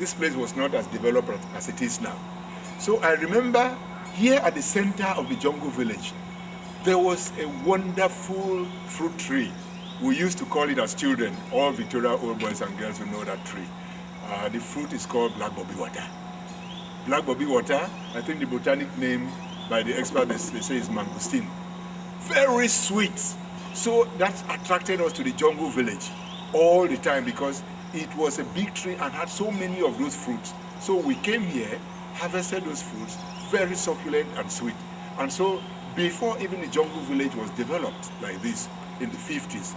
this place was not as developed as it is now. So I remember here at the center of the jungle village, there was a wonderful fruit tree. We used to call it as children. All Victoria old boys and girls will know that tree. The fruit is called black bobby water. Black bobby water, I think the botanic name by the experts, they say is mangosteen. Very sweet. So that attracted us to the jungle village all the time because it was a big tree and had so many of those fruits. So we came here, harvested those fruits, very succulent and sweet. And so before even the jungle village was developed like this, in the 50s,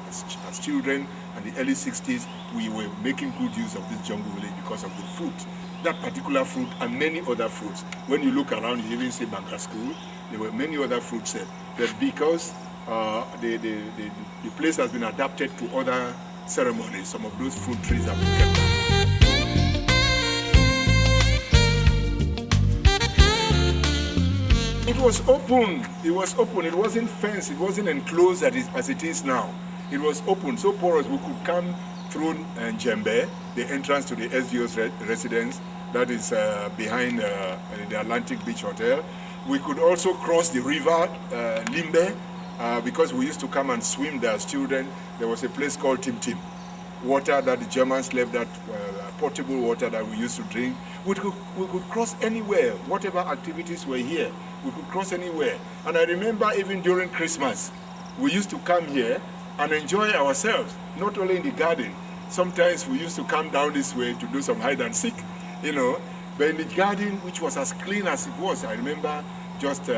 as children, and the early 60s, we were making good use of this jungle village because of the fruit. That particular fruit and many other fruits. When you look around, you even see Banka School, there were many other fruits there. But because the place has been adapted to other ceremonies, some of those fruit trees have been kept down. It was open, it wasn't fenced, it wasn't enclosed as it is now. It was open, so porous we could come through Limbe, the entrance to the SDO's residence, that is behind the Atlantic Beach Hotel. We could also cross the river Limbe, because we used to come and swim there as children. There was a place called Tim Tim, water that the Germans left, that portable water that we used to drink. We could cross anywhere, whatever activities were here. We could cross anywhere. And I remember even during Christmas, we used to come here and enjoy ourselves, not only in the garden. Sometimes we used to come down this way to do some hide and seek, but in the garden, which was as clean as it was. I remember just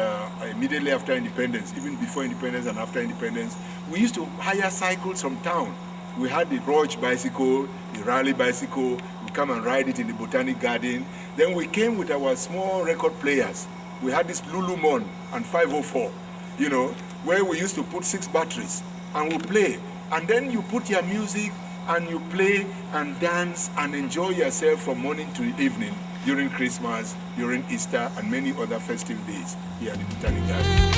immediately after independence, even before independence and after independence, we used to hire cycles from town. We had the Roach bicycle, the Raleigh bicycle. We come and ride it in the Botanic Garden. Then we came with our small record players. We had this Lulumon and 504, where we used to put 6 batteries and we play. And then you put your music and you play and dance and enjoy yourself from morning to evening during Christmas, during Easter, and many other festive days here at the Botanic Garden.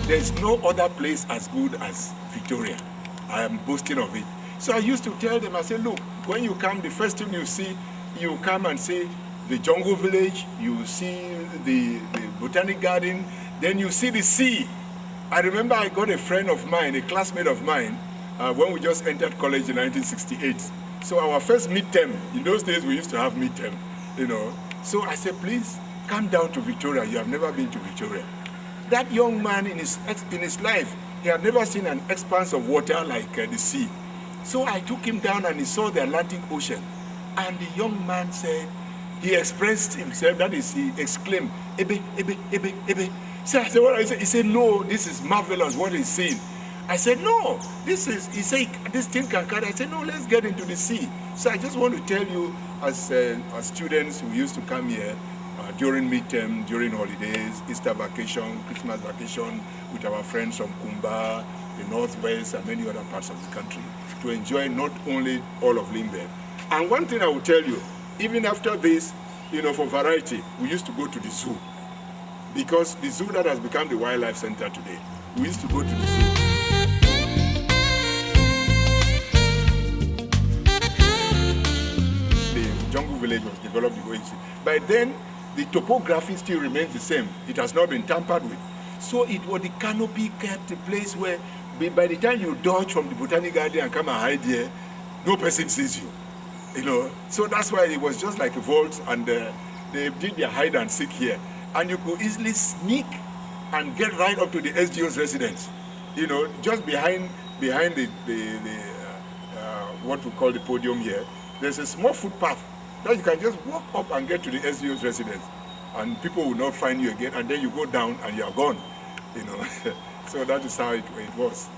There's no other place as good as Victoria. I am boasting of it. So I used to tell them, I said, look, when you come, the first thing you see, you come and see the jungle village, you see the Botanic Garden, then you see the sea. I remember I got a friend of mine, a classmate of mine, when we just entered college in 1968. So our first midterm, in those days we used to have midterm, So I said, please come down to Victoria. You have never been to Victoria. That young man in his life, he had never seen an expanse of water like the sea. So I took him down and he saw the Atlantic Ocean. And the young man said, he expressed himself, that is, he exclaimed, Ebe, Ebe, Ebe, Ebe. So I said, what? He said, no, this is marvelous what he's seeing. I said, no, he said, this thing can carry. I said, no, let's get into the sea. So I just want to tell you, as students who used to come here during midterm, during holidays, Easter vacation, Christmas vacation, with our friends from Kumba, the Northwest, and many other parts of the country, to enjoy not only all of Limbe. And one thing I will tell you, even after this, for variety, we used to go to the zoo. Because the zoo that has become the wildlife center today, we used to go to the zoo. The jungle village was developed the way it is. By then, the topography still remains the same. It has not been tampered with. So it was the canopy kept a place where by the time you dodge from the Botanic Garden and come and hide here, no person sees you. So that's why it was just like a vault, and they did their hide and seek here. And you could easily sneak and get right up to the SDO's residence. Just behind the what we call the podium here, there's a small footpath that you can just walk up and get to the SDO's residence. And people will not find you again, and then you go down and you are gone. So that is how it was.